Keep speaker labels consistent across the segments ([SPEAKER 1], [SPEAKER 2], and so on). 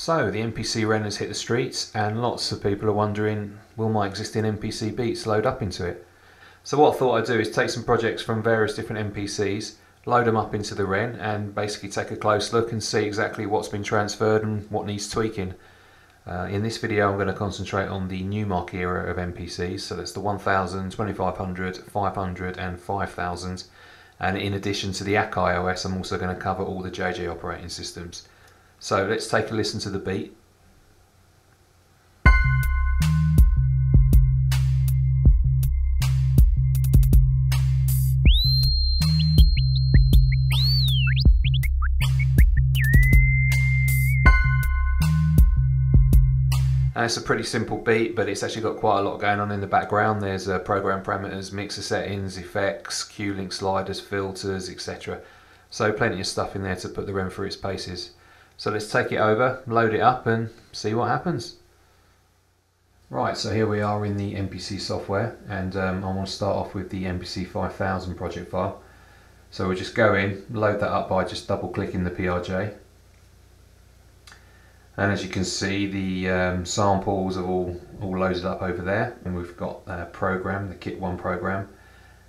[SPEAKER 1] So the MPC Ren has hit the streets and lots of people are wondering, will my existing MPC beats load up into it? So what I thought I'd do is take some projects from various different MPCs, load them up into the Ren and basically take a close look and see exactly what's been transferred and what needs tweaking. In this video I'm going to concentrate on the Newmark era of MPCs, so that's the 1000, 2500, 500 and 5000, and in addition to the Akai OS I'm also going to cover all the JJ operating systems. So let's take a listen to the beat. And it's a pretty simple beat, but it's actually got quite a lot going on in the background. There's program parameters, mixer settings, effects, Q-Link sliders, filters, etc. So plenty of stuff in there to put the Ren through its paces. So let's take it over, load it up and see what happens. Right, so here we are in the MPC software, and I want to start off with the MPC 5000 project file. So we'll just go in, load that up by just double clicking the PRJ. And as you can see, the samples are all loaded up over there, and we've got a program, the Kit1 program,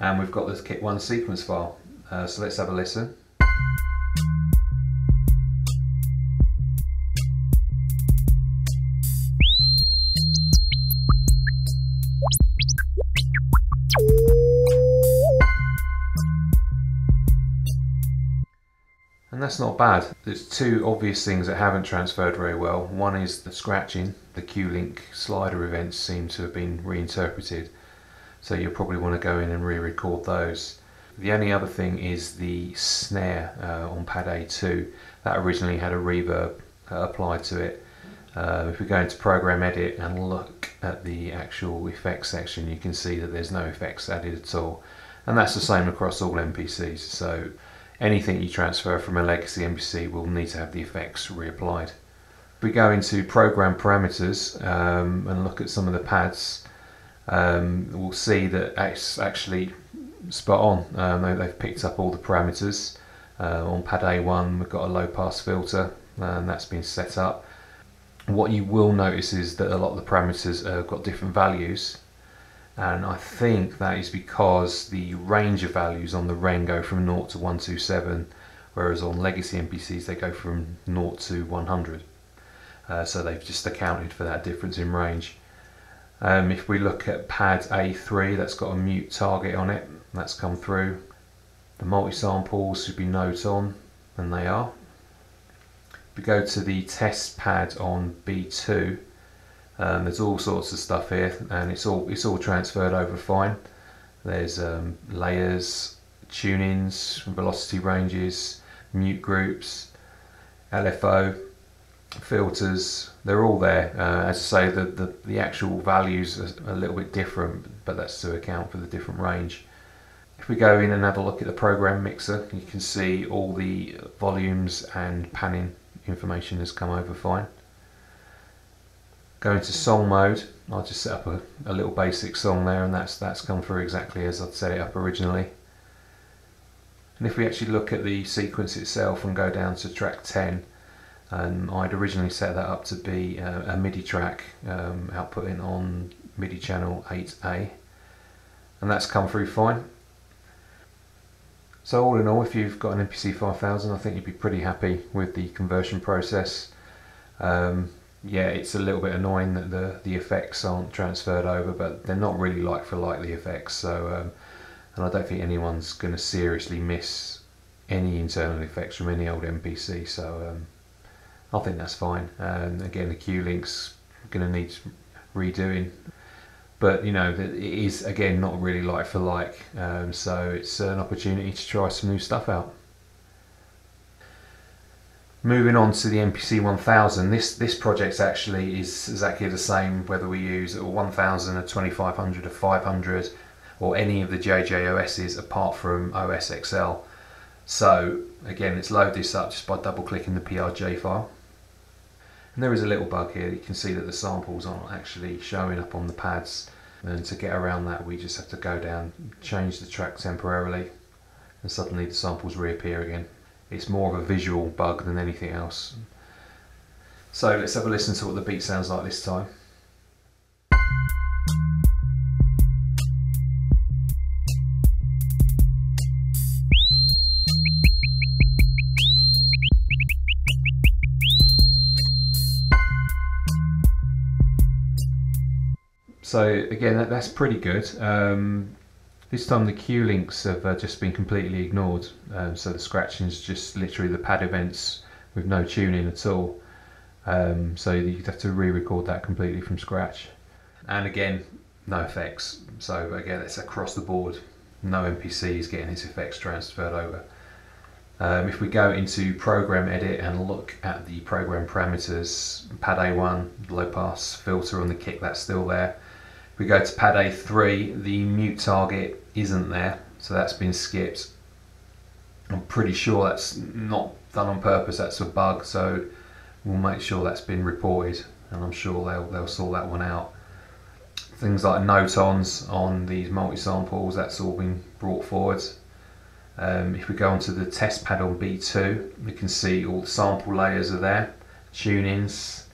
[SPEAKER 1] and we've got the Kit1 sequence file. So let's have a listen. And that's not bad. There's two obvious things that haven't transferred very well. One is the scratching. The Q-Link slider events seem to have been reinterpreted, so you'll probably want to go in and re-record those. The only other thing is the snare on pad A2. That originally had a reverb applied to it. If we go into program edit and look at the actual effects section, you can see that there's no effects added at all, and that's the same across all MPCs. So anything you transfer from a legacy MPC will need to have the effects reapplied. If we go into program parameters and look at some of the pads, we'll see that it's actually spot on. They've picked up all the parameters. On pad A1 we've got a low pass filter, and that's been set up. What you will notice is that a lot of the parameters have got different values, and I think that is because the range of values on the Ren go from 0 to 127, whereas on legacy MPCs they go from 0 to 100. So they've just accounted for that difference in range. If we look at pad A3, that's got a mute target on it, that's come through. The multi-samples should be note on, and they are. If we go to the test pad on B2, there's all sorts of stuff here, and it's all transferred over fine. There's layers, tunings, velocity ranges, mute groups, LFO, filters. They're all there. As I say, the actual values are a little bit different, but that's to account for the different range. If we go in and have a look at the program mixer, you can see all the volumes and panning information has come over fine. Go into song mode, I'll just set up a little basic song there, and that's come through exactly as I'd set it up originally. And if we actually look at the sequence itself and go down to track 10, I'd originally set that up to be a MIDI track outputting on MIDI channel 8A, and that's come through fine. So all in all, if you've got an MPC 5000, I think you'd be pretty happy with the conversion process. Yeah, it's a little bit annoying that the effects aren't transferred over, but they're not really like for like the effects. So, and I don't think anyone's going to seriously miss any internal effects from any old MPC. So, I think that's fine. And again, the Q-Link's going to need redoing, but you know, it is again not really like for like. So it's an opportunity to try some new stuff out. Moving on to the MPC 1000, this project actually is exactly the same whether we use a 1000, a 2500, a 500 or any of the JJOSs apart from OS XL. So again, let's load this up just by double clicking the PRJ file. And there is a little bug here. You can see that the samples aren't actually showing up on the pads, and to get around that we just have to go down, change the track temporarily, and suddenly the samples reappear again. It's more of a visual bug than anything else. So let's have a listen to what the beat sounds like this time. So again, that's pretty good. This time the cue links have just been completely ignored. So the scratching is just literally the pad events with no tuning at all. So you'd have to re-record that completely from scratch. And again, no effects. So again, it's across the board. No MPC is getting its effects transferred over. If we go into program edit and look at the program parameters, pad A1, low pass filter on the kick, that's still there. If we go to pad A3, the mute target isn't there, so that's been skipped. I'm pretty sure that's not done on purpose, that's a bug, so we'll make sure that's been reported, and I'm sure they'll sort that one out. Things like note-ons on these multi-samples, that's all been brought forward. If we go onto the test pad on B2, we can see all the sample layers are there, tunings.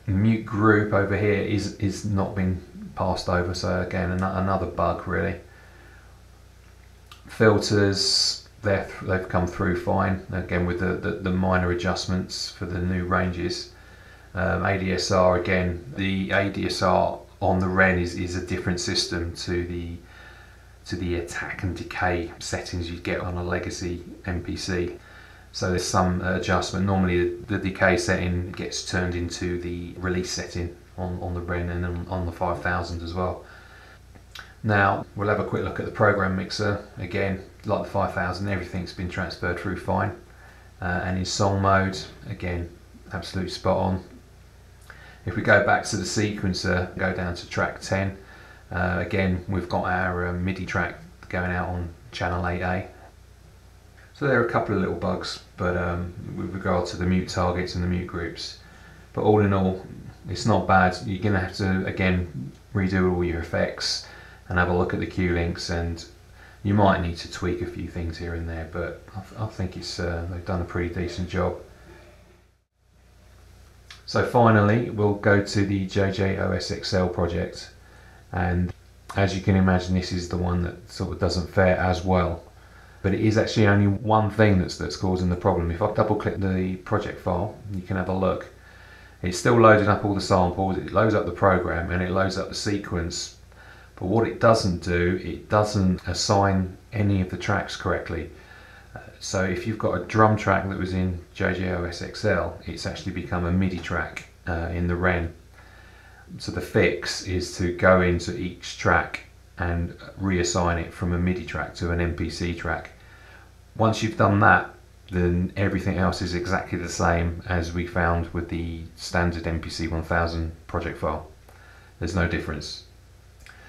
[SPEAKER 1] Mute group over here is not been passed over, so again another bug really. Filters, they've come through fine, again with the minor adjustments for the new ranges. ADSR, again, the ADSR on the Ren is a different system to the attack and decay settings you get on a legacy MPC. So there's some adjustment. Normally the decay setting gets turned into the release setting on the Ren and on the 5000 as well. Now we'll have a quick look at the program mixer. Again, like the 5000, everything's been transferred through fine. And in song mode, again, absolutely spot on. If we go back to the sequencer, go down to track 10, again we've got our MIDI track going out on channel 8A. So there are a couple of little bugs, but with regard to the mute targets and the mute groups. But all in all, it's not bad. You're going to have to, again, redo all your effects and have a look at the cue links, and you might need to tweak a few things here and there, but I think it's they've done a pretty decent job. So finally, we'll go to the JJOS XL project, and as you can imagine, this is the one that sort of doesn't fare as well. But it is actually only one thing that's causing the problem. If I double click the project file, you can have a look. It's still loading up all the samples, it loads up the program and it loads up the sequence. But what it doesn't do, it doesn't assign any of the tracks correctly. So if you've got a drum track that was in JJOS XL, it's actually become a MIDI track in the Ren. So the fix is to go into each track and reassign it from a MIDI track to an MPC track. Once you've done that, then everything else is exactly the same as we found with the standard MPC 1000 project file. There's no difference.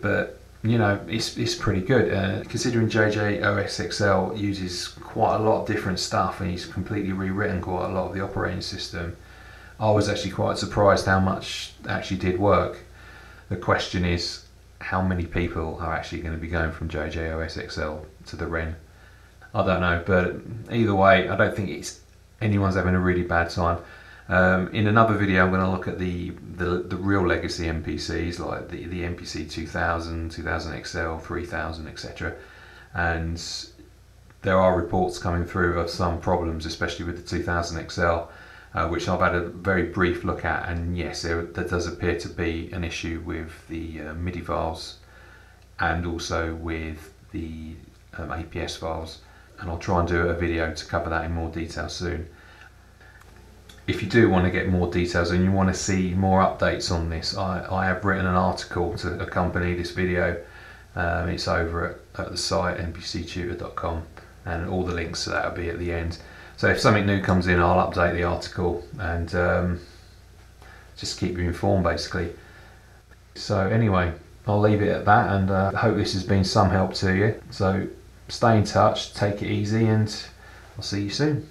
[SPEAKER 1] But you know, it's pretty good. Considering JJOS XL uses quite a lot of different stuff and he's completely rewritten quite a lot of the operating system, I was actually quite surprised how much actually did work. The question is, how many people are actually going to be going from JJOS XL to the Ren? I don't know, but either way, I don't think anyone's having a really bad time. In another video, I'm going to look at the real legacy MPCs, like the MPC 2000, 2000 XL, 3000, etc. And there are reports coming through of some problems, especially with the 2000 XL, which I've had a very brief look at, and yes, there does appear to be an issue with the MIDI files and also with the APS files, and I'll try and do a video to cover that in more detail soon. If you do want to get more details and you want to see more updates on this, I have written an article to accompany this video. It's over at the site MPC-Tutor.com, and all the links to that will be at the end. So if something new comes in, I'll update the article and just keep you informed basically. So anyway, I'll leave it at that, and I hope this has been some help to you. So stay in touch, take it easy, and I'll see you soon.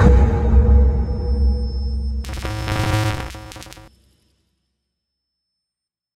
[SPEAKER 2] Bye.